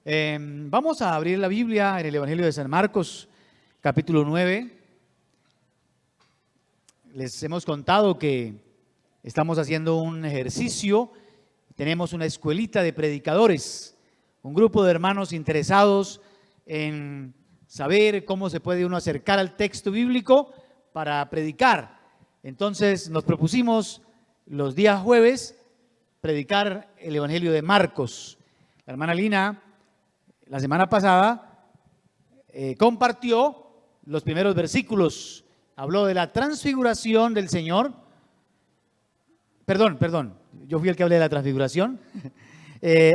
Vamos a abrir la Biblia en el Evangelio de San Marcos, capítulo 9. Les hemos contado que estamos haciendo un ejercicio, tenemos una escuelita de predicadores, un grupo de hermanos interesados en saber cómo se puede uno acercar al texto bíblico para predicar. Entonces nos propusimos los días jueves predicar el Evangelio de Marcos. La hermana Lina la semana pasada compartió los primeros versículos, habló de la transfiguración del Señor. Perdón, yo fui el que hablé de la transfiguración.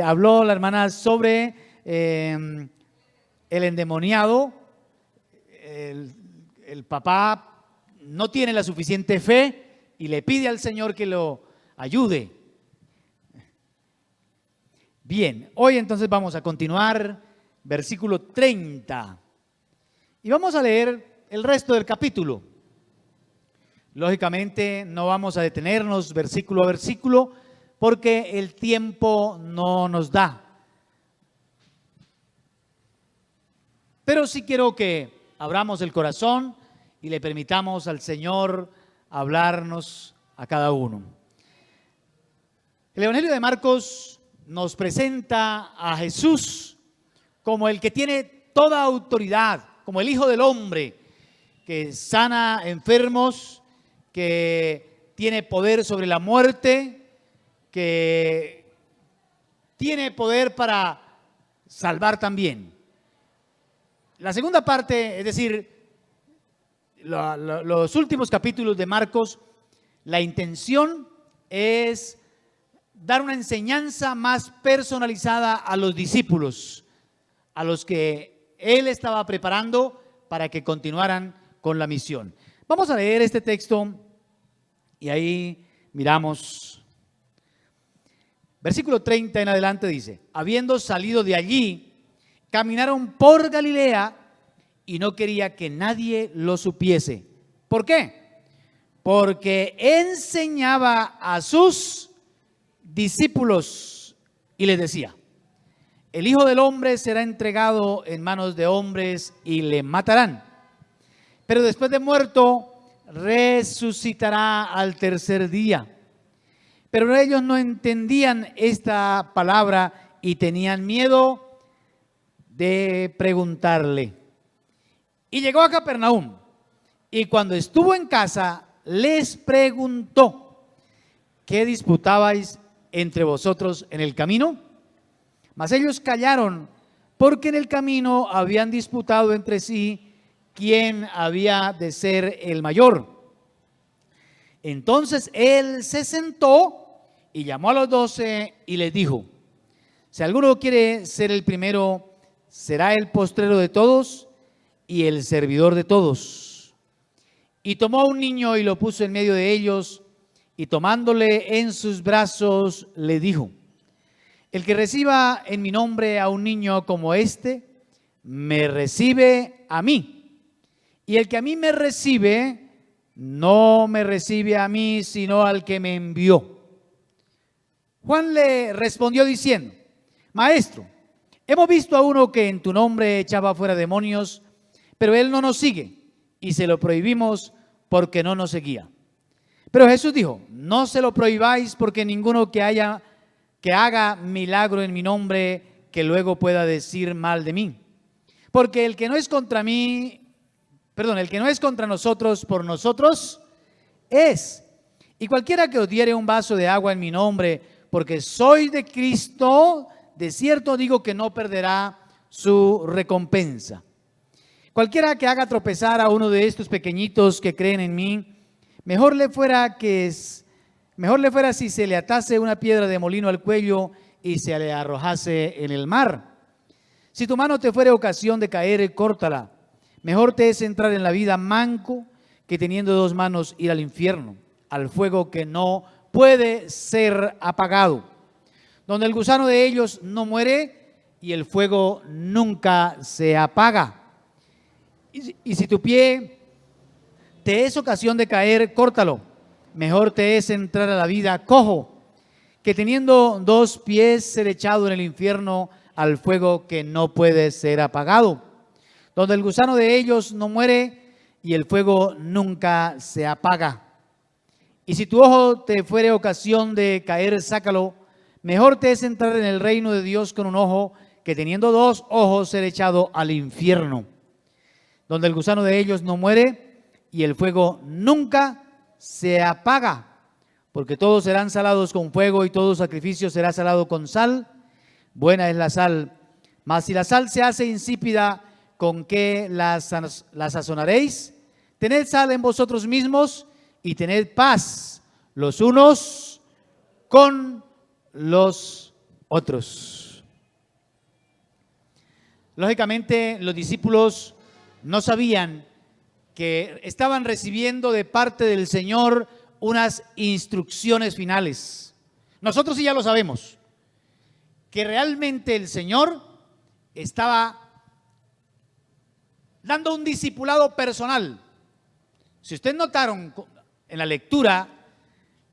Habló la hermana sobre el endemoniado. El papá no tiene la suficiente fe y le pide al Señor que lo ayude. Bien, hoy entonces vamos a continuar versículo 30 y vamos a leer el resto del capítulo. Lógicamente no vamos a detenernos versículo a versículo porque el tiempo no nos da. Pero sí quiero que abramos el corazón y le permitamos al Señor hablarnos a cada uno. El Evangelio de Marcos nos presenta a Jesús como el que tiene toda autoridad, como el Hijo del Hombre, que sana enfermos, que tiene poder sobre la muerte, que tiene poder para salvar también. La segunda parte, es decir, los últimos capítulos de Marcos, la intención es dar una enseñanza más personalizada a los discípulos, a los que él estaba preparando para que continuaran con la misión. Vamos a leer este texto y ahí miramos. Versículo 30 en adelante dice: habiendo salido de allí, caminaron por Galilea y no quería que nadie lo supiese. ¿Por qué? Porque enseñaba a sus discípulos y les decía: el Hijo del Hombre será entregado en manos de hombres y le matarán, pero después de muerto resucitará al tercer día. Pero ellos no entendían esta palabra y tenían miedo de preguntarle. Y llegó a Capernaum, y cuando estuvo en casa les preguntó: ¿qué disputabais entre vosotros en el camino? Mas ellos callaron, porque en el camino habían disputado entre sí quién había de ser el mayor. Entonces él se sentó y llamó a los 12 y les dijo: si alguno quiere ser el primero, será el postrero de todos y el servidor de todos. Y tomó a un niño y lo puso en medio de ellos, y tomándole en sus brazos le dijo: el que reciba en mi nombre a un niño como este, me recibe a mí. Y el que a mí me recibe, no me recibe a mí, sino al que me envió. Juan le respondió diciendo: Maestro, hemos visto a uno que en tu nombre echaba fuera demonios, pero él no nos sigue, y se lo prohibimos porque no nos seguía. Pero Jesús dijo: no se lo prohibáis, porque ninguno que haga milagro en mi nombre, que luego pueda decir mal de mí. Porque el que no es contra nosotros, por nosotros es. Y cualquiera que os diere un vaso de agua en mi nombre, porque soy de Cristo, de cierto digo que no perderá su recompensa. Cualquiera que haga tropezar a uno de estos pequeñitos que creen en mí, mejor le fuera si se le atase una piedra de molino al cuello y se le arrojase en el mar. Si tu mano te fuere ocasión de caer, córtala. Mejor te es entrar en la vida manco que teniendo dos manos ir al infierno, al fuego que no puede ser apagado, donde el gusano de ellos no muere y el fuego nunca se apaga. Y si tu pie te es ocasión de caer, córtalo. Mejor te es entrar a la vida cojo, que teniendo dos pies ser echado en el infierno, al fuego que no puede ser apagado, donde el gusano de ellos no muere y el fuego nunca se apaga. Y si tu ojo te fuere ocasión de caer, sácalo. Mejor te es entrar en el reino de Dios con un ojo, que teniendo dos ojos ser echado al infierno, donde el gusano de ellos no muere y el fuego nunca se apaga. Porque todos serán salados con fuego y todo sacrificio será salado con sal. Buena es la sal, mas si la sal se hace insípida, ¿con qué la sazonaréis? Tened sal en vosotros mismos y tened paz los unos con los otros. Lógicamente, los discípulos no sabían que estaban recibiendo de parte del Señor unas instrucciones finales. Nosotros sí ya lo sabemos, que realmente el Señor estaba dando un discipulado personal. Si ustedes notaron en la lectura,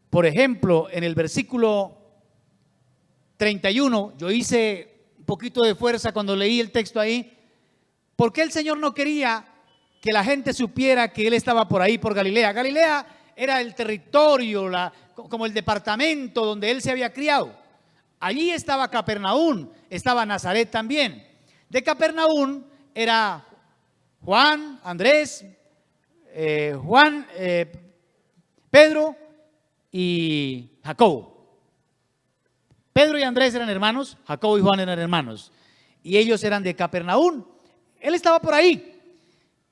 por ejemplo, en el versículo 31, yo hice un poquito de fuerza cuando leí el texto ahí, porque el Señor no quería que la gente supiera que Él estaba por ahí, por Galilea. Galilea era el territorio, como el departamento donde Él se había criado. Allí estaba Capernaum, estaba Nazaret también. De Capernaum era Juan, Andrés, Pedro y Jacobo. Pedro y Andrés eran hermanos, Jacobo y Juan eran hermanos, y ellos eran de Capernaum. Él estaba por ahí.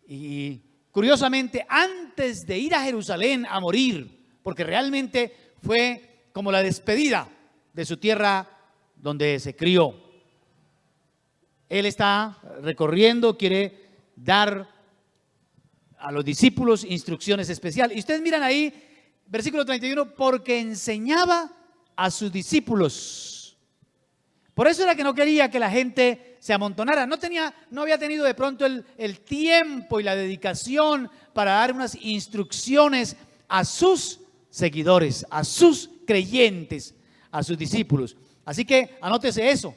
Y curiosamente, antes de ir a Jerusalén a morir, porque realmente fue como la despedida de su tierra donde se crió, él está recorriendo, quiere dar a los discípulos instrucciones especiales. Y ustedes miran ahí, versículo 31, porque enseñaba a sus discípulos. Por eso era que no quería que la gente se amontonara. No había tenido de pronto el tiempo y la dedicación para dar unas instrucciones a sus seguidores, a sus creyentes, a sus discípulos. Así que anótese eso.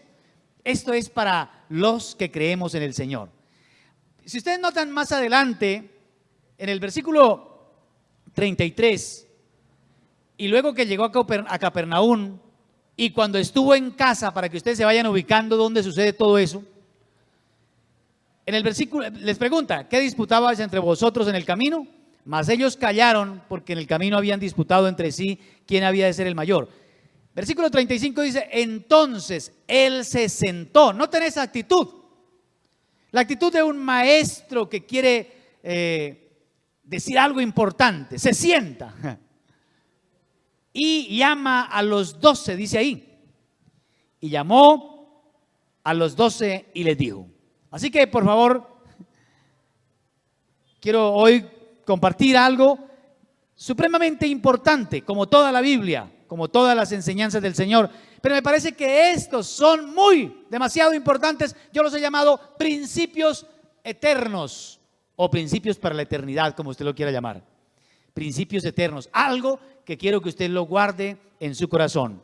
Esto es para los que creemos en el Señor. Si ustedes notan más adelante, en el versículo 33, y luego que llegó a Capernaum, y cuando estuvo en casa, para que ustedes se vayan ubicando dónde sucede todo eso, en el versículo les pregunta, ¿qué disputabais entre vosotros en el camino? Mas ellos callaron, porque en el camino habían disputado entre sí quién había de ser el mayor. Versículo 35 dice, entonces él se sentó. Noten esa actitud, la actitud de un maestro que quiere decir algo importante. Se sienta y llama a los 12, dice ahí, y llamó a los 12 y les dijo. Así que por favor, quiero hoy compartir algo supremamente importante, como toda la Biblia, como todas las enseñanzas del Señor, pero me parece que estos son demasiado importantes. Yo los he llamado principios eternos o principios para la eternidad, como usted lo quiera llamar. Principios eternos, algo que quiero que usted lo guarde en su corazón.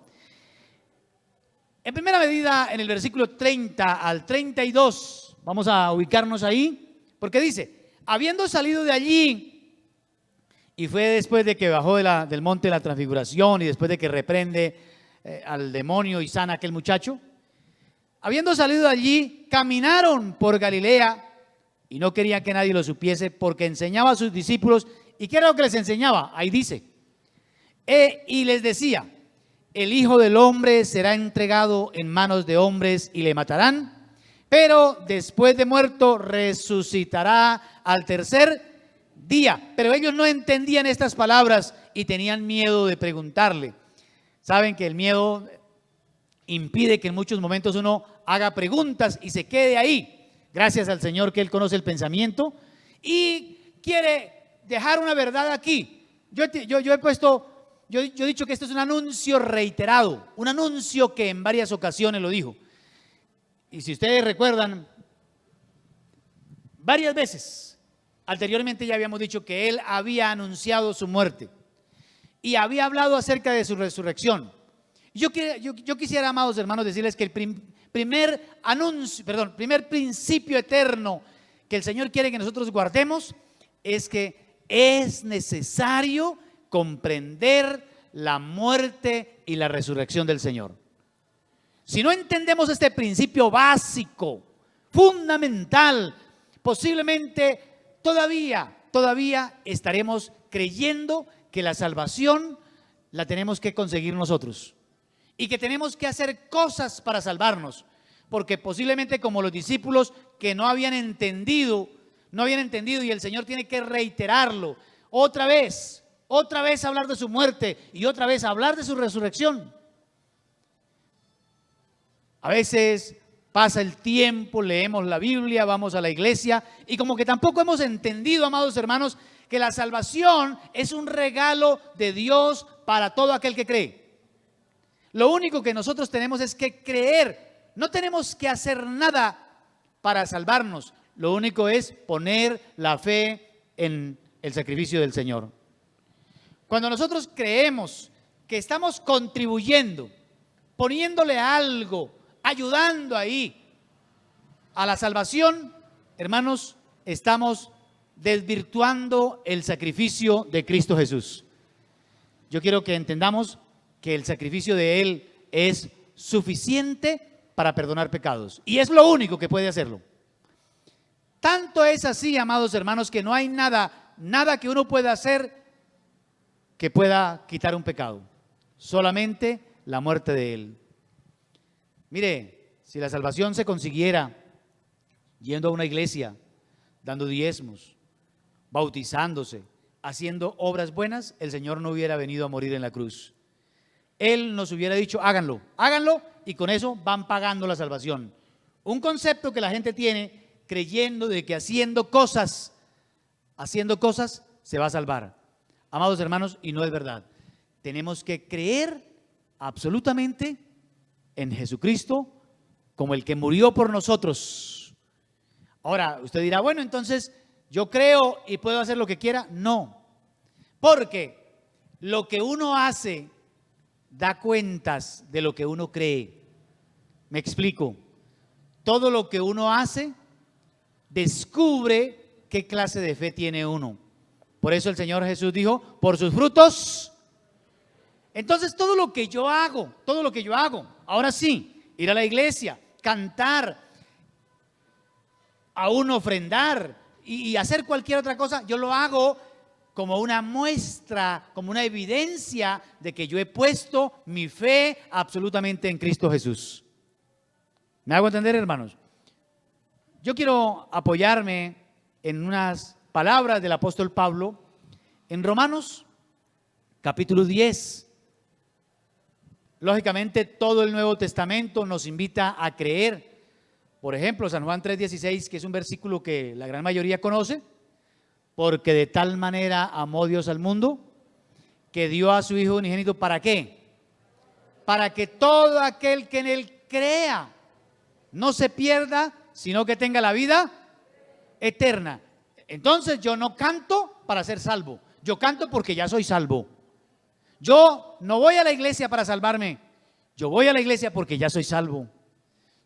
En primera medida, en el versículo 30 al 32, vamos a ubicarnos ahí, porque dice, habiendo salido de allí, y fue después de que bajó del monte de la transfiguración y después de que reprende al demonio y sana a aquel muchacho, habiendo salido de allí, caminaron por Galilea y no querían que nadie lo supiese, porque enseñaba a sus discípulos. ¿Y qué era lo que les enseñaba? Ahí dice, y les decía, el Hijo del Hombre será entregado en manos de hombres y le matarán, pero después de muerto resucitará al tercer día. Pero ellos no entendían estas palabras y tenían miedo de preguntarle. Saben que el miedo impide que en muchos momentos uno haga preguntas y se quede ahí. Gracias al Señor que Él conoce el pensamiento y quiere dejar una verdad aquí. Yo he dicho que esto es un anuncio reiterado, un anuncio que en varias ocasiones lo dijo. Y si ustedes recuerdan, varias veces anteriormente ya habíamos dicho que Él había anunciado su muerte y había hablado acerca de su resurrección. Yo quisiera, amados hermanos, decirles que primer primer principio eterno que el Señor quiere que nosotros guardemos es que es necesario comprender la muerte y la resurrección del Señor. Si no entendemos este principio básico, fundamental, posiblemente todavía estaremos creyendo que la salvación la tenemos que conseguir nosotros y que tenemos que hacer cosas para salvarnos, porque posiblemente como los discípulos que no habían entendido y el Señor tiene que reiterarlo otra vez hablar de su muerte y otra vez hablar de su resurrección. A veces pasa el tiempo, leemos la Biblia, vamos a la iglesia y como que tampoco hemos entendido, amados hermanos, que la salvación es un regalo de Dios para todo aquel que cree. Lo único que nosotros tenemos es que creer. No tenemos que hacer nada para salvarnos. Lo único es poner la fe en el sacrificio del Señor. Cuando nosotros creemos que estamos contribuyendo, poniéndole algo, ayudando ahí a la salvación, hermanos, estamos desvirtuando el sacrificio de Cristo Jesús. Yo quiero que entendamos que el sacrificio de Él es suficiente para perdonar pecados y es lo único que puede hacerlo. Tanto es así, amados hermanos, que no hay nada que uno pueda hacer que pueda quitar un pecado, solamente la muerte de Él. Mire, si la salvación se consiguiera yendo a una iglesia, dando diezmos, bautizándose, haciendo obras buenas, el Señor no hubiera venido a morir en la cruz. Él nos hubiera dicho, háganlo, y con eso van pagando la salvación. Un concepto que la gente tiene creyendo de que haciendo cosas se va a salvar. Amados hermanos, y no es verdad. Tenemos que creer absolutamente en Jesucristo como el que murió por nosotros. Ahora, usted dirá, bueno, entonces yo creo y puedo hacer lo que quiera. No, porque lo que uno hace da cuentas de lo que uno cree. Me explico. Todo lo que uno hace descubre qué clase de fe tiene uno. Por eso el Señor Jesús dijo, por sus frutos. Entonces todo lo que yo hago, ahora sí, ir a la iglesia, cantar, aún ofrendar y hacer cualquier otra cosa, yo lo hago como una muestra, como una evidencia de que yo he puesto mi fe absolutamente en Cristo Jesús. ¿Me hago entender, hermanos? Yo quiero apoyarme en unas palabras del apóstol Pablo en Romanos capítulo 10. Lógicamente todo el Nuevo Testamento nos invita a creer. Por ejemplo, San Juan 3:16, que es un versículo que la gran mayoría conoce, porque de tal manera amó Dios al mundo que dio a su Hijo unigénito. ¿Para qué? Para que todo aquel que en Él crea no se pierda, sino que tenga la vida eterna. Entonces yo no canto para ser salvo, yo canto porque ya soy salvo. Yo no voy a la iglesia para salvarme, yo voy a la iglesia porque ya soy salvo.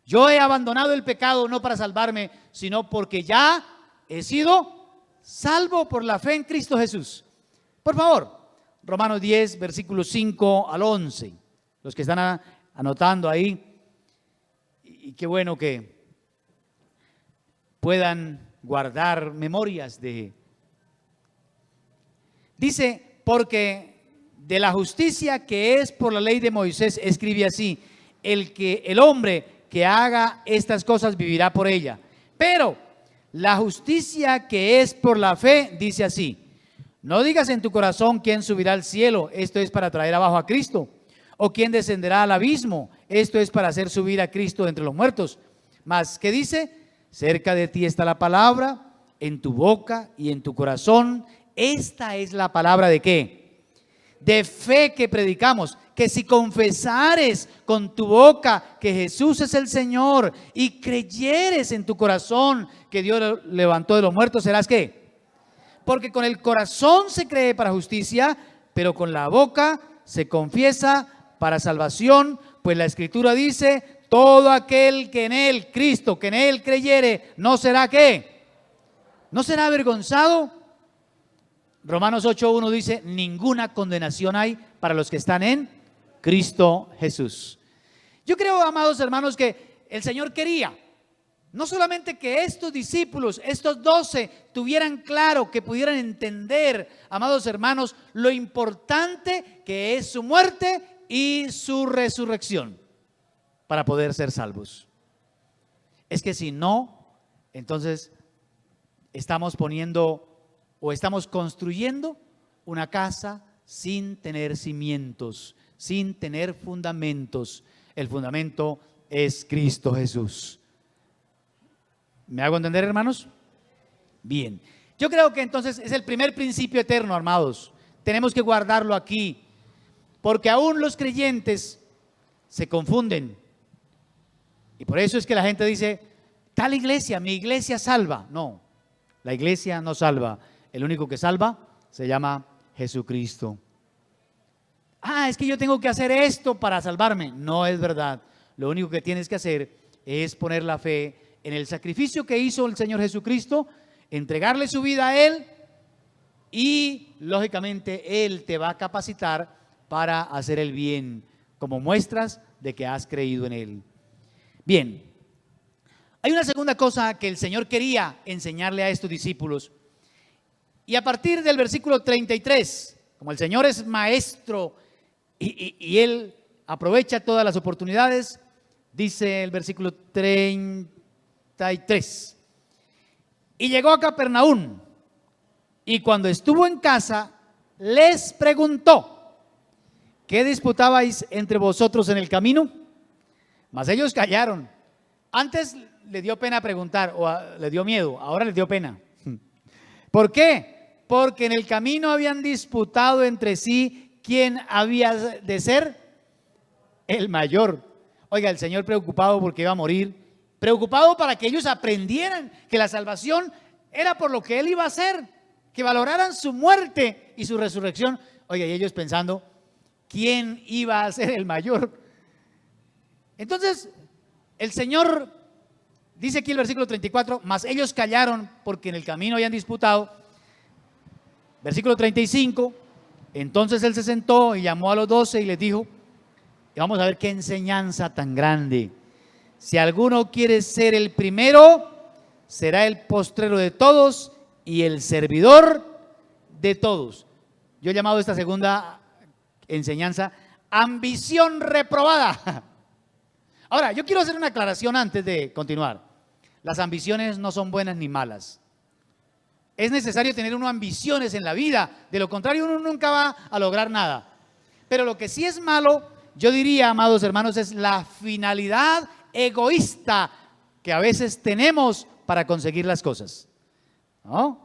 Yo he abandonado el pecado no para salvarme, sino porque ya he sido salvo por la fe en Cristo Jesús. Por favor, Romanos 10, versículos 5 al 11. Los que están anotando ahí, y qué bueno que puedan guardar memorias de... Dice, porque de la justicia que es por la ley de Moisés, escribe así, el hombre que haga estas cosas vivirá por ella. Pero la justicia que es por la fe, dice así, no digas en tu corazón quién subirá al cielo, esto es para traer abajo a Cristo, o quién descenderá al abismo, esto es para hacer subir a Cristo entre los muertos. Mas, ¿qué dice? Cerca de ti está la palabra, en tu boca y en tu corazón. Esta es la palabra ¿de qué? De fe que predicamos, que si confesares con tu boca que Jesús es el Señor y creyeres en tu corazón que Dios lo levantó de los muertos, serás ¿qué? Porque con el corazón se cree para justicia, pero con la boca se confiesa para salvación, pues la Escritura dice, todo aquel que en él, Cristo, que en él creyere, no será ¿qué? ¿No será avergonzado? Romanos 8:1 dice, ninguna condenación hay para los que están en Cristo Jesús. Yo creo, amados hermanos, que el Señor quería no solamente que estos discípulos, estos 12, tuvieran claro, que pudieran entender, amados hermanos, lo importante que es su muerte y su resurrección para poder ser salvos. Es que si no, entonces estamos poniendo o estamos construyendo una casa sin tener cimientos, sin tener fundamentos. El fundamento es Cristo Jesús. ¿Me hago entender, hermanos? Bien. Yo creo que entonces es el primer principio eterno, amados. Tenemos que guardarlo aquí, porque aún los creyentes se confunden. Y por eso es que la gente dice, tal iglesia, mi iglesia salva. No, la iglesia no salva. El único que salva se llama Jesucristo. Es que yo tengo que hacer esto para salvarme. No es verdad. Lo único que tienes que hacer es poner la fe en el sacrificio que hizo el Señor Jesucristo, entregarle su vida a Él y lógicamente Él te va a capacitar para hacer el bien como muestras de que has creído en Él. Bien, hay una segunda cosa que el Señor quería enseñarle a estos discípulos y a partir del versículo 33, como el Señor es maestro y Él aprovecha todas las oportunidades, dice el versículo 33. Y llegó a Capernaum, y cuando estuvo en casa, les preguntó, ¿qué disputabais entre vosotros en el camino? Mas ellos callaron. Antes le dio pena preguntar, o le dio miedo, ahora les dio pena. ¿Por qué? Porque en el camino habían disputado entre sí quién había de ser el mayor. Oiga, el Señor preocupado porque iba a morir, preocupado para que ellos aprendieran que la salvación era por lo que Él iba a hacer, que valoraran su muerte y su resurrección. Oiga, y ellos pensando, ¿quién iba a ser el mayor? Entonces, el Señor dice aquí el versículo 34, mas ellos callaron porque en el camino habían disputado. Versículo 35, entonces Él se sentó y llamó a los 12 y les dijo, y vamos a ver qué enseñanza tan grande. Si alguno quiere ser el primero, será el postrero de todos y el servidor de todos. Yo he llamado esta segunda enseñanza ambición reprobada. Ahora, yo quiero hacer una aclaración antes de continuar. Las ambiciones no son buenas ni malas. Es necesario tener unas ambiciones en la vida, de lo contrario uno nunca va a lograr nada. Pero lo que sí es malo, yo diría, amados hermanos, es la finalidad egoísta que a veces tenemos para conseguir las cosas, ¿no?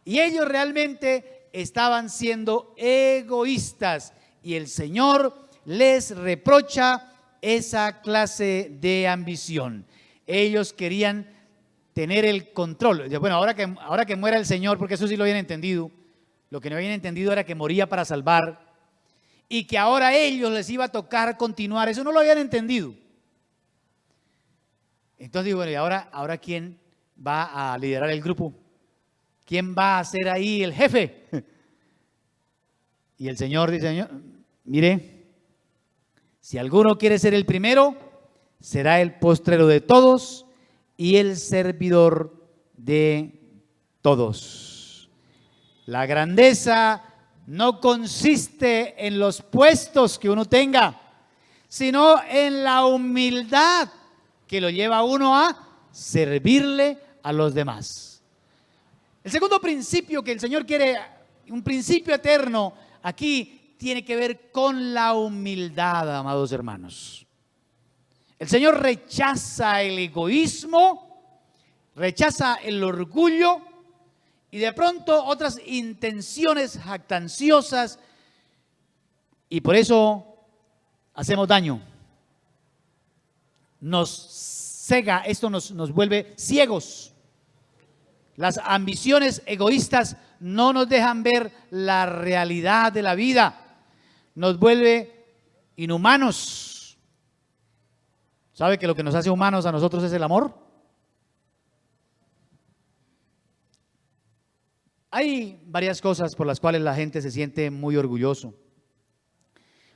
Y ellos realmente estaban siendo egoístas y el Señor les reprocha esa clase de ambición. Ellos querían tener el control. Bueno, ahora que muera el Señor, porque eso sí lo habían entendido, lo que no habían entendido era que moría para salvar y que ahora a ellos les iba a tocar continuar, eso no lo habían entendido. Entonces digo, bueno, ¿y ahora quién va a liderar el grupo? ¿Quién va a ser ahí el jefe? Y el Señor dice, Señor, mire, si alguno quiere ser el primero, será el postrero de todos y el servidor de todos. La grandeza no consiste en los puestos que uno tenga, sino en la humildad que lo lleva a uno a servirle a los demás. El segundo principio que el Señor quiere, un principio eterno, aquí tiene que ver con la humildad, amados hermanos. El Señor rechaza el egoísmo, rechaza el orgullo y de pronto otras intenciones jactanciosas, y por eso hacemos daño. Nos cega, esto nos vuelve ciegos. Las ambiciones egoístas no nos dejan ver la realidad de la vida, nos vuelve inhumanos. ¿Sabe que lo que nos hace humanos a nosotros es el amor? Hay varias cosas por las cuales la gente se siente muy orgulloso.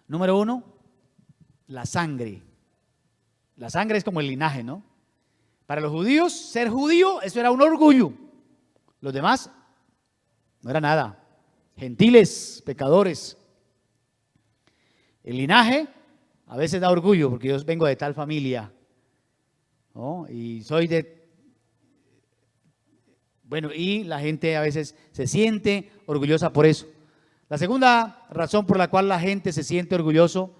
Número uno, la sangre. La sangre es como el linaje, ¿no? Para los judíos, ser judío, eso era un orgullo. Los demás no era nada. Gentiles, pecadores. El linaje a veces da orgullo porque yo vengo de tal familia, ¿no? Y soy de... Bueno, y la gente a veces se siente orgullosa por eso. La segunda razón por la cual la gente se siente orgulloso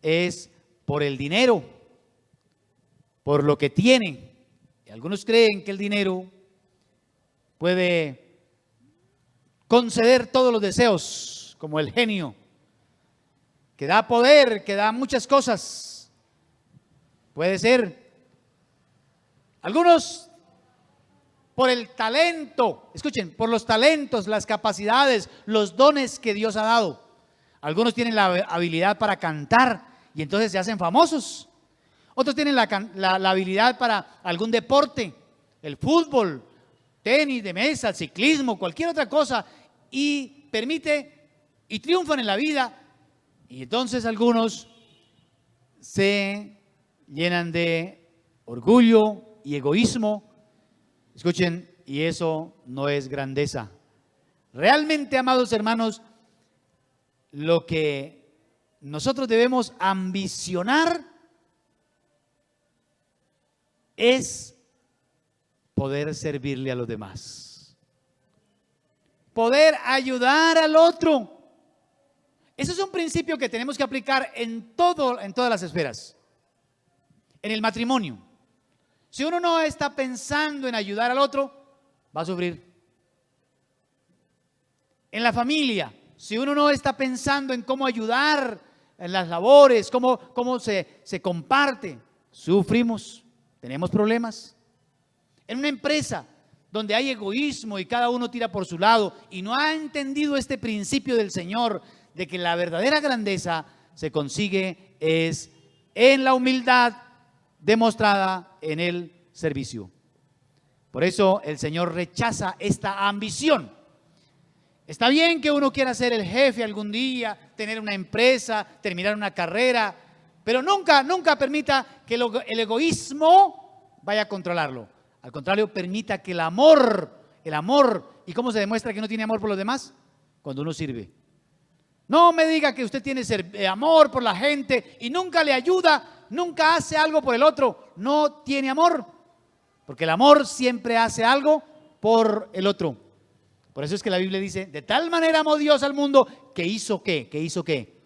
es por el dinero, por lo que tiene. Algunos creen que el dinero puede conceder todos los deseos, como el genio, que da poder, que da muchas cosas. Puede ser. Algunos por el talento, escuchen, por los talentos, las capacidades, los dones que Dios ha dado. Algunos tienen la habilidad para cantar y entonces se hacen famosos. Otros tienen la habilidad para algún deporte, el fútbol, tenis de mesa, el ciclismo, cualquier otra cosa, y triunfan en la vida. Y entonces algunos se llenan de orgullo y egoísmo. Escuchen, y eso no es grandeza. Realmente, amados hermanos, lo que nosotros debemos ambicionar es poder servirle a los demás, poder ayudar al otro. Ese es un principio que tenemos que aplicar en todas las esferas. En el matrimonio, si uno no está pensando en ayudar al otro, va a sufrir. En la familia, si uno no está pensando en cómo ayudar en las labores, cómo se comparte, sufrimos. Tenemos problemas. En una empresa donde hay egoísmo y cada uno tira por su lado y no ha entendido este principio del Señor de que la verdadera grandeza se consigue es en la humildad demostrada en el servicio. Por eso el Señor rechaza esta ambición. Está bien que uno quiera ser el jefe algún día, tener una empresa, terminar una carrera, pero nunca permita que el egoísmo vaya a controlarlo. Al contrario, permita que el amor, ¿y cómo se demuestra que no tiene amor por los demás? Cuando uno sirve. No me diga que usted tiene amor por la gente y nunca le ayuda, nunca hace algo por el otro. No tiene amor, porque el amor siempre hace algo por el otro. Por eso es que la Biblia dice, de tal manera amó Dios al mundo, que hizo ¿qué? ¿Que hizo qué?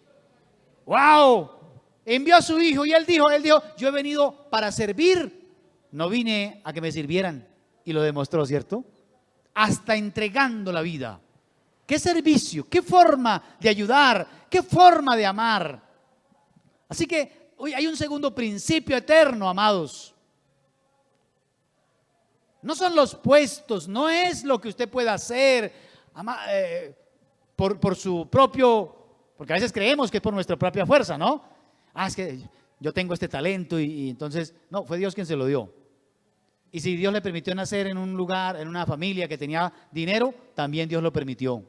¡Wow! Envió a su hijo y él dijo, yo he venido para servir, no vine a que me sirvieran. Y lo demostró, ¿cierto? Hasta entregando la vida. ¿Qué servicio? ¿Qué forma de ayudar? ¿Qué forma de amar? Así que hoy hay un segundo principio eterno, amados. No son los puestos, no es lo que usted pueda hacer por su propio, porque a veces creemos que es por nuestra propia fuerza, ¿no? Es que yo tengo este talento y entonces, no, fue Dios quien se lo dio. Y si Dios le permitió nacer en un lugar, en una familia que tenía dinero, también Dios lo permitió,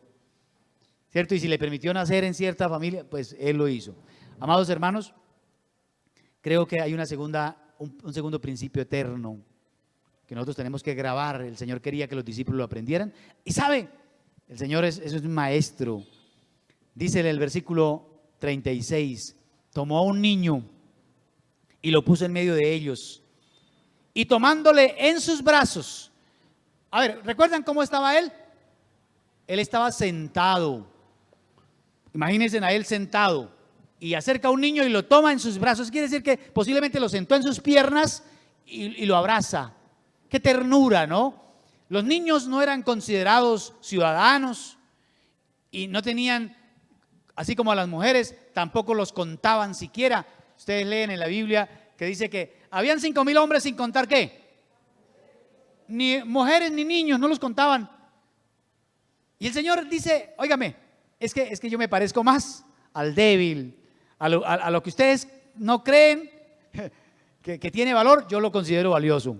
¿cierto? Y si le permitió nacer en cierta familia, pues Él lo hizo. Amados hermanos, creo que hay un segundo principio eterno que nosotros tenemos que grabar. El Señor quería que los discípulos lo aprendieran. Y sabe, el Señor eso es un maestro. Dice en el versículo 36, tomó a un niño y lo puso en medio de ellos. Y tomándole en sus brazos. A ver, ¿recuerdan cómo estaba él? Él estaba sentado. Imagínense a él sentado. Y acerca a un niño y lo toma en sus brazos. Quiere decir que posiblemente lo sentó en sus piernas y lo abraza. Qué ternura, ¿no? Los niños no eran considerados ciudadanos y no tenían, así como a las mujeres, tampoco los contaban siquiera. Ustedes leen en la Biblia que dice que habían 5,000 hombres sin contar ¿qué? Ni mujeres ni niños, no los contaban. Y el Señor dice, óigame, es que yo me parezco más al débil, a lo que ustedes no creen, que tiene valor, yo lo considero valioso.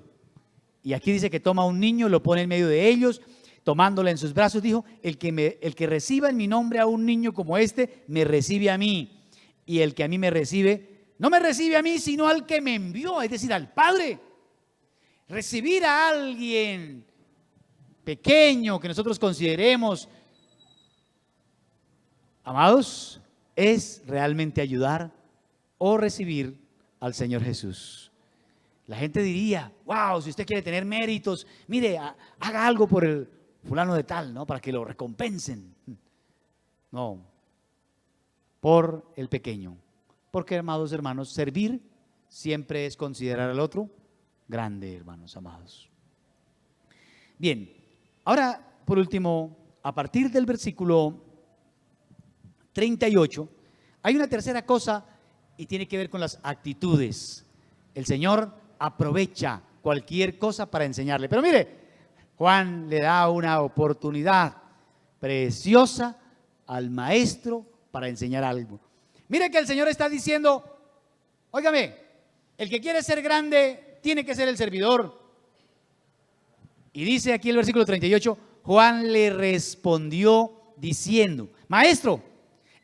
Y aquí dice que toma a un niño, lo pone en medio de ellos, tomándole en sus brazos, dijo, el que reciba en mi nombre a un niño como este, me recibe a mí. Y el que a mí me recibe, no me recibe a mí, sino al que me envió, es decir, al Padre. Recibir a alguien pequeño que nosotros consideremos, amados, es realmente ayudar o recibir al Señor Jesús. La gente diría, wow, si usted quiere tener méritos, mire, haga algo por el fulano de tal, ¿no? Para que lo recompensen. No, por el pequeño. Porque, amados hermanos, servir siempre es considerar al otro grande, hermanos amados. Bien, ahora, por último, a partir del versículo 38, hay una tercera cosa y tiene que ver con las actitudes. El Señor aprovecha cualquier cosa para enseñarle. Pero mire, Juan le da una oportunidad preciosa al maestro para enseñar algo. Mire que el Señor está diciendo, óigame, el que quiere ser grande tiene que ser el servidor. Y dice aquí el versículo 38, Juan le respondió diciendo, maestro,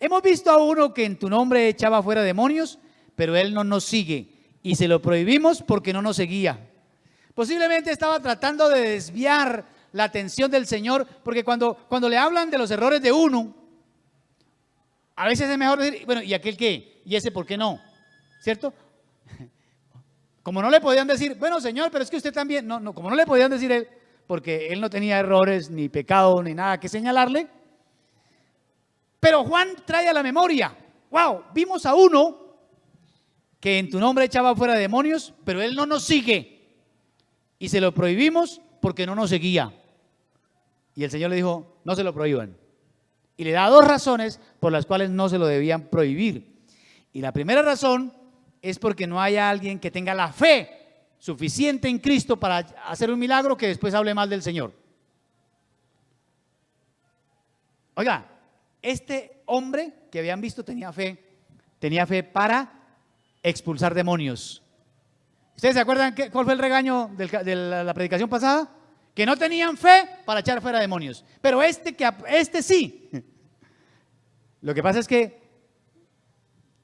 hemos visto a uno que en tu nombre echaba fuera demonios, pero él no nos sigue y se lo prohibimos porque no nos seguía. Posiblemente estaba tratando de desviar la atención del Señor, porque cuando le hablan de los errores de uno, a veces es mejor decir, bueno, ¿y aquel qué? ¿Y ese por qué no? ¿Cierto? Como no le podían decir, bueno, Señor, pero es que usted también, no, como no le podían decir él, porque él no tenía errores, ni pecado, ni nada que señalarle. Pero Juan trae a la memoria, wow, vimos a uno que en tu nombre echaba fuera demonios, pero él no nos sigue. Y se lo prohibimos porque no nos seguía. Y el Señor le dijo, no se lo prohíban. Y le da dos razones por las cuales no se lo debían prohibir. Y la primera razón es porque no haya alguien que tenga la fe suficiente en Cristo para hacer un milagro que después hable mal del Señor. Oiga, este hombre que habían visto tenía fe para expulsar demonios. ¿Ustedes se acuerdan cuál fue el regaño de la predicación pasada? Que no tenían fe para echar fuera demonios. Pero este sí. Lo que pasa es que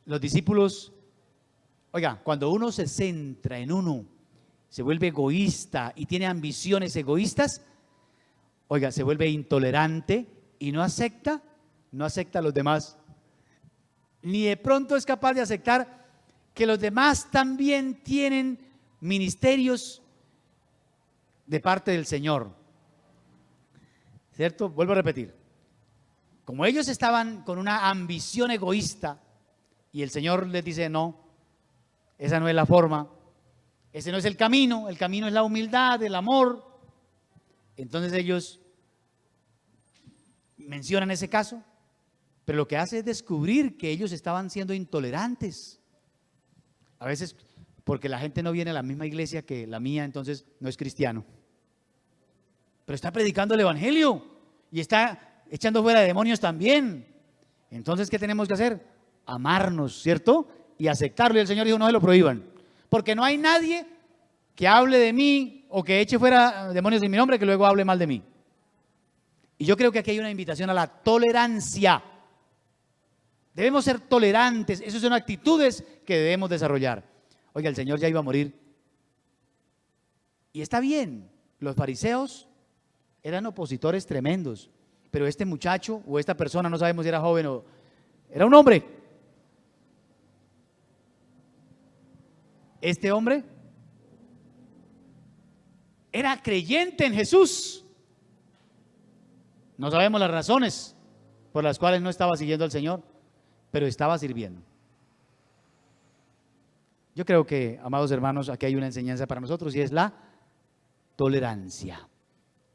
los discípulos, oiga, cuando uno se centra en uno, se vuelve egoísta y tiene ambiciones egoístas, oiga, se vuelve intolerante y no acepta a los demás. Ni de pronto es capaz de aceptar que los demás también tienen ministerios de parte del Señor. ¿Cierto? Vuelvo a repetir. Como ellos estaban con una ambición egoísta y el Señor les dice, no, esa no es la forma, ese no es el camino es la humildad, el amor. Entonces ellos mencionan ese caso, pero lo que hace es descubrir que ellos estaban siendo intolerantes. A veces porque la gente no viene a la misma iglesia que la mía, entonces no es cristiano. Pero está predicando el evangelio y está echando fuera demonios también. Entonces, ¿qué tenemos que hacer? Amarnos, ¿cierto? Y aceptarlo. Y el Señor dijo, no se lo prohíban. Porque no hay nadie que hable de mí o que eche fuera demonios en mi nombre que luego hable mal de mí. Y yo creo que aquí hay una invitación a la tolerancia. Debemos ser tolerantes. Esas son actitudes que debemos desarrollar. Oiga, el Señor ya iba a morir. Y está bien, los fariseos eran opositores tremendos, pero este muchacho o esta persona, no sabemos si era joven o era un hombre. Este hombre era creyente en Jesús. No sabemos las razones por las cuales no estaba siguiendo al Señor, pero estaba sirviendo. Yo creo que, amados hermanos, aquí hay una enseñanza para nosotros y es la tolerancia.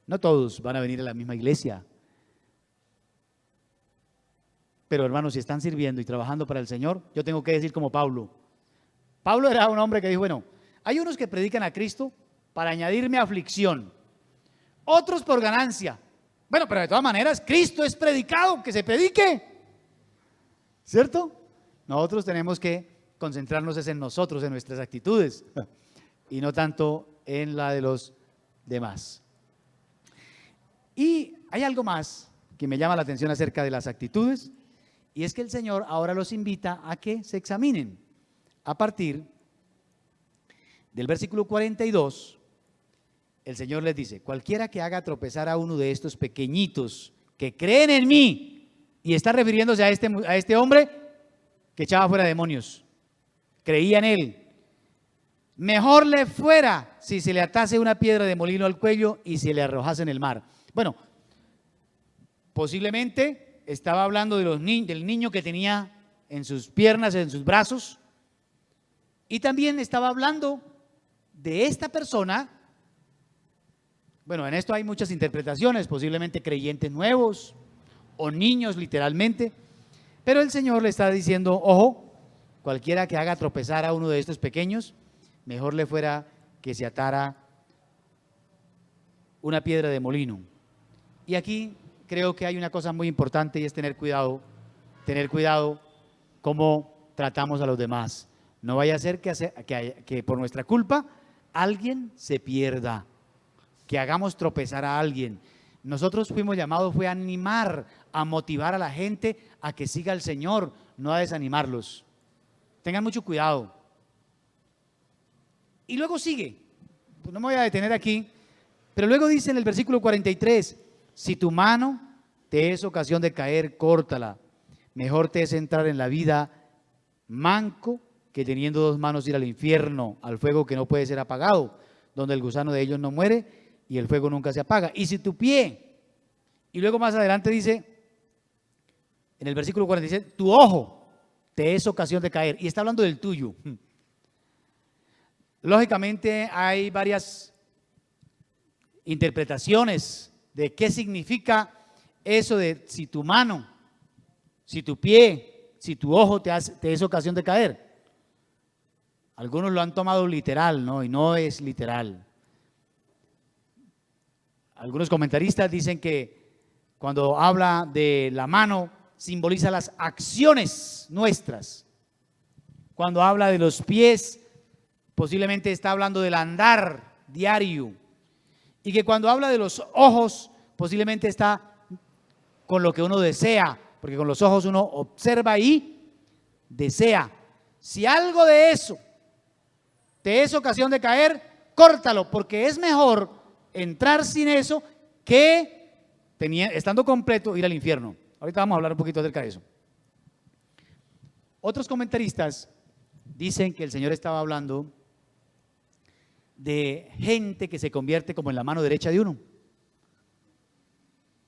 No todos van a venir a la misma iglesia, pero hermanos, si están sirviendo y trabajando para el Señor, yo tengo que decir como Pablo. Pablo era un hombre que dijo, bueno, hay unos que predican a Cristo para añadirme aflicción, otros por ganancia. Bueno, pero de todas maneras, Cristo es predicado, que se predique, ¿cierto? Nosotros tenemos que concentrarnos es en nosotros, en nuestras actitudes, y no tanto en la de los demás. Y hay algo más que me llama la atención acerca de las actitudes, y es que el Señor ahora los invita a que se examinen. A partir del versículo 42, el Señor les dice: cualquiera que haga tropezar a uno de estos pequeñitos que creen en mí, y está refiriéndose a este hombre que echaba fuera demonios, creía en él, mejor le fuera si se le atase una piedra de molino al cuello y se le arrojase en el mar. Bueno, posiblemente estaba hablando del niño que tenía en sus piernas, en sus brazos, y también estaba hablando de esta persona. Bueno, en esto hay muchas interpretaciones, posiblemente creyentes nuevos o niños literalmente, pero el Señor le está diciendo: ojo, cualquiera que haga tropezar a uno de estos pequeños, mejor le fuera que se atara una piedra de molino. Y aquí creo que hay una cosa muy importante, y es tener cuidado cómo tratamos a los demás. No vaya a ser que por nuestra culpa alguien se pierda, que hagamos tropezar a alguien. Nosotros fuimos llamados, fue a animar, a motivar a la gente a que siga al Señor, no a desanimarlos. Tengan mucho cuidado. Y luego sigue, pues no me voy a detener aquí, pero luego dice en el versículo 43, si tu mano te es ocasión de caer, córtala. Mejor te es entrar en la vida manco que teniendo dos manos ir al infierno, al fuego que no puede ser apagado, donde el gusano de ellos no muere y el fuego nunca se apaga. Y si tu pie, y luego más adelante dice, en el versículo 47, tu ojo te es ocasión de caer, y está hablando del tuyo. Lógicamente hay varias interpretaciones de qué significa eso de si tu mano, si tu pie, si tu ojo te es ocasión de caer. Algunos lo han tomado literal, ¿no? Y no es literal. Algunos comentaristas dicen que cuando habla de la mano simboliza las acciones nuestras. Cuando habla de los pies, posiblemente está hablando del andar diario. Y que cuando habla de los ojos, posiblemente está con lo que uno desea, porque con los ojos uno observa y desea. Si algo de eso te es ocasión de caer, córtalo, porque es mejor entrar sin eso que estando completo ir al infierno. Ahorita vamos a hablar un poquito acerca de eso. Otros comentaristas dicen que el Señor estaba hablando de gente que se convierte como en la mano derecha de uno.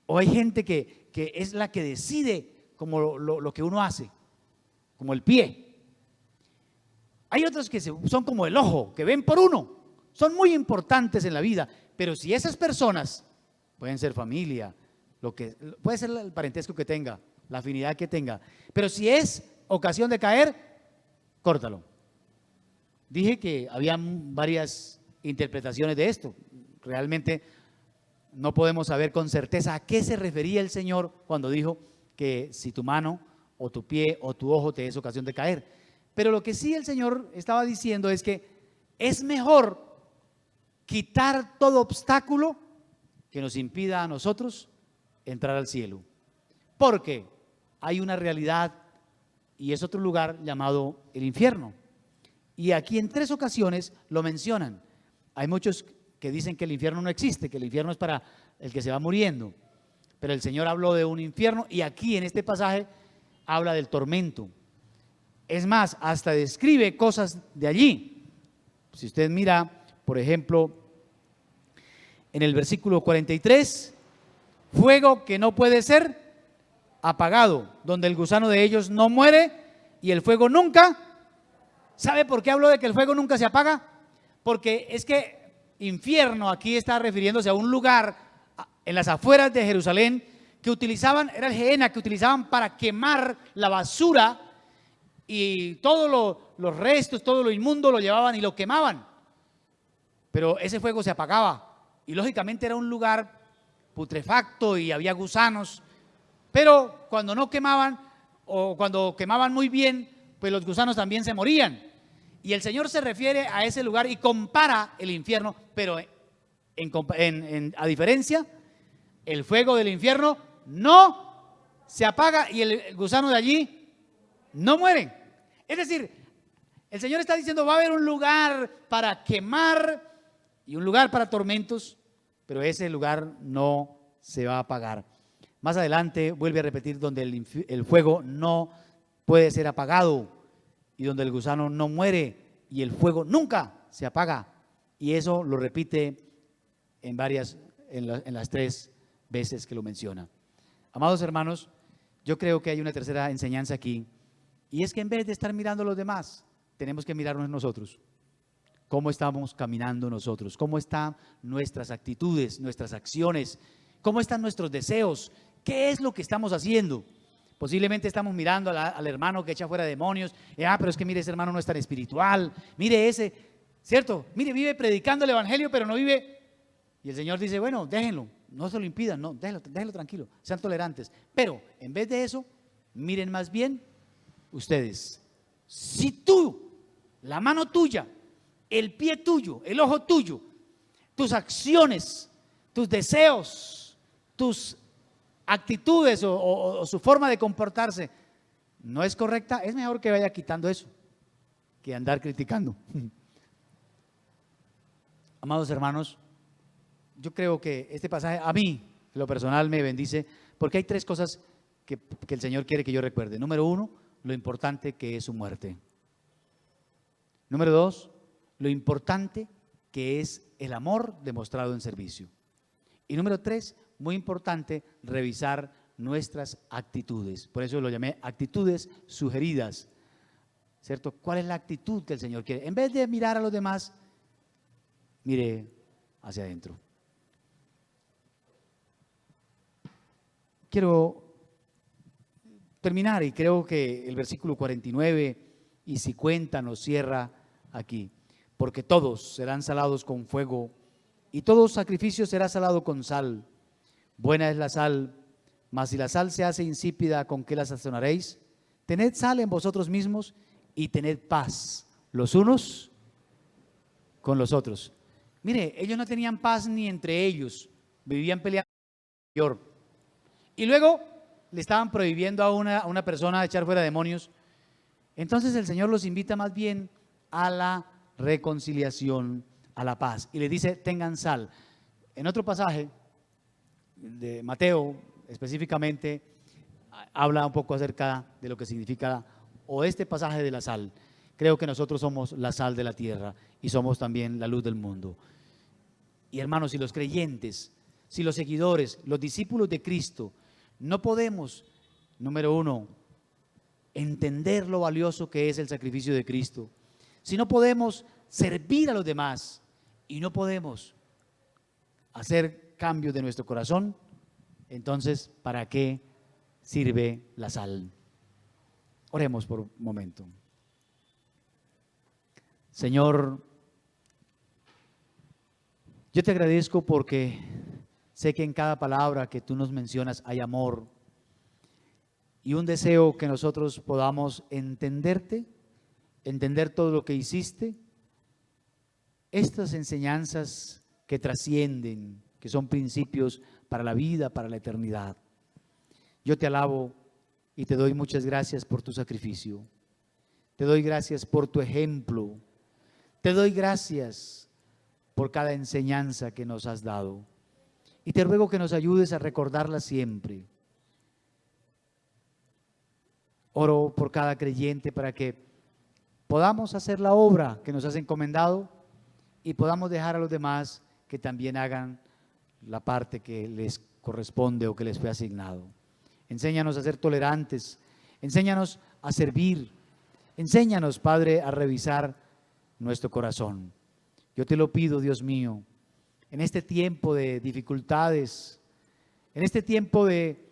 O hay gente que es la que decide como lo que uno hace, como el pie. Hay otros que son como el ojo, que ven por uno. Son muy importantes en la vida, pero si esas personas, pueden ser familia, puede ser el parentesco que tenga, la afinidad que tenga, pero si es ocasión de caer, córtalo. Dije que había varias interpretaciones de esto. Realmente no podemos saber con certeza a qué se refería el Señor cuando dijo que si tu mano o tu pie o tu ojo te es ocasión de caer. Pero lo que sí el Señor estaba diciendo es que es mejor quitar todo obstáculo que nos impida a nosotros entrar al cielo. Porque hay una realidad y es otro lugar llamado el infierno. Y aquí en 3 ocasiones lo mencionan. Hay muchos que dicen que el infierno no existe, que el infierno es para el que se va muriendo. Pero el Señor habló de un infierno y aquí en este pasaje habla del tormento. Es más, hasta describe cosas de allí. Si usted mira, por ejemplo, en el versículo 43, fuego que no puede ser apagado, donde el gusano de ellos no muere y el fuego nunca. ¿Sabe por qué hablo de que el fuego nunca se apaga? Porque es que infierno aquí está refiriéndose a un lugar en las afueras de Jerusalén que utilizaban, era el Gehenna, que utilizaban para quemar la basura y todos los restos, todo lo inmundo lo llevaban y lo quemaban. Pero ese fuego se apagaba y lógicamente era un lugar putrefacto y había gusanos. Pero cuando no quemaban o cuando quemaban muy bien, pues los gusanos también se morían. Y el Señor se refiere a ese lugar y compara el infierno, pero a diferencia, el fuego del infierno no se apaga y el gusano de allí no muere. Es decir, el Señor está diciendo, va a haber un lugar para quemar y un lugar para tormentos, pero ese lugar no se va a apagar. Más adelante vuelve a repetir donde el fuego no puede ser apagado y donde el gusano no muere y el fuego nunca se apaga. Y eso lo repite en las 3 veces que lo menciona. Amados hermanos, yo creo que hay una tercera enseñanza aquí, y es que en vez de estar mirando a los demás, tenemos que mirarnos nosotros. ¿Cómo estamos caminando nosotros? ¿Cómo están nuestras actitudes, nuestras acciones? ¿Cómo están nuestros deseos? ¿Qué es lo que estamos haciendo? Posiblemente estamos mirando al hermano que echa fuera demonios. Pero es que mire, ese hermano no es tan espiritual. Mire ese, ¿cierto? Mire, vive predicando el evangelio, pero no vive. Y el Señor dice, bueno, déjenlo, no se lo impidan, no, déjenlo tranquilo, sean tolerantes. Pero en vez de eso, miren más bien ustedes. Si tú, la mano tuya, el pie tuyo, el ojo tuyo, tus acciones, tus deseos, tus actitudes o su forma de comportarse no es correcta, es mejor que vaya quitando eso que andar criticando. Amados hermanos, yo creo que este pasaje a mí, en lo personal, me bendice porque hay 3 cosas que el Señor quiere que yo recuerde. Número 1, lo importante que es su muerte. Número 2, lo importante que es el amor demostrado en servicio. Y número 3, muy importante, revisar nuestras actitudes. Por eso lo llamé actitudes sugeridas, ¿cierto? ¿Cuál es la actitud que el Señor quiere? En vez de mirar a los demás, mire hacia adentro. Quiero terminar y creo que el versículo 49 y 50 nos cierra aquí. Porque todos serán salados con fuego y todo sacrificio será salado con sal. Buena es la sal, mas si la sal se hace insípida, ¿con qué la sazonaréis? Tened sal en vosotros mismos y tened paz los unos con los otros. Mire, ellos no tenían paz ni entre ellos, vivían peleando. Y luego le estaban prohibiendo a una persona echar fuera demonios. Entonces el Señor los invita más bien a la reconciliación, a la paz. Y le dice, tengan sal. En otro pasaje de Mateo, específicamente, habla un poco acerca de lo que significa, o este pasaje de la sal. Creo que nosotros somos la sal de la tierra y somos también la luz del mundo. Y hermanos, si los creyentes, si los seguidores, los discípulos de Cristo, no podemos, número 1, entender lo valioso que es el sacrificio de Cristo, si no podemos servir a los demás y no podemos hacer cambios de nuestro corazón, entonces, ¿para qué sirve la sal? Oremos por un momento. Señor, yo te agradezco porque sé que en cada palabra que tú nos mencionas hay amor y un deseo que nosotros podamos entenderte, entender todo lo que hiciste, estas enseñanzas que trascienden, que son principios para la vida, para la eternidad. Yo te alabo y te doy muchas gracias por tu sacrificio. Te doy gracias por tu ejemplo. Te doy gracias por cada enseñanza que nos has dado. Y te ruego que nos ayudes a recordarla siempre. Oro por cada creyente para que podamos hacer la obra que nos has encomendado y podamos dejar a los demás que también hagan la parte que les corresponde o que les fue asignado. Enséñanos a ser tolerantes, enséñanos a servir, enséñanos, Padre, a revisar nuestro corazón. Yo te lo pido, Dios mío, en este tiempo de dificultades, en este tiempo de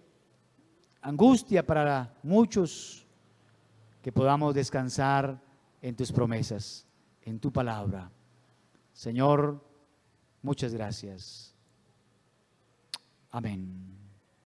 angustia para muchos, que podamos descansar en tus promesas, en tu palabra. Señor, muchas gracias. Amén.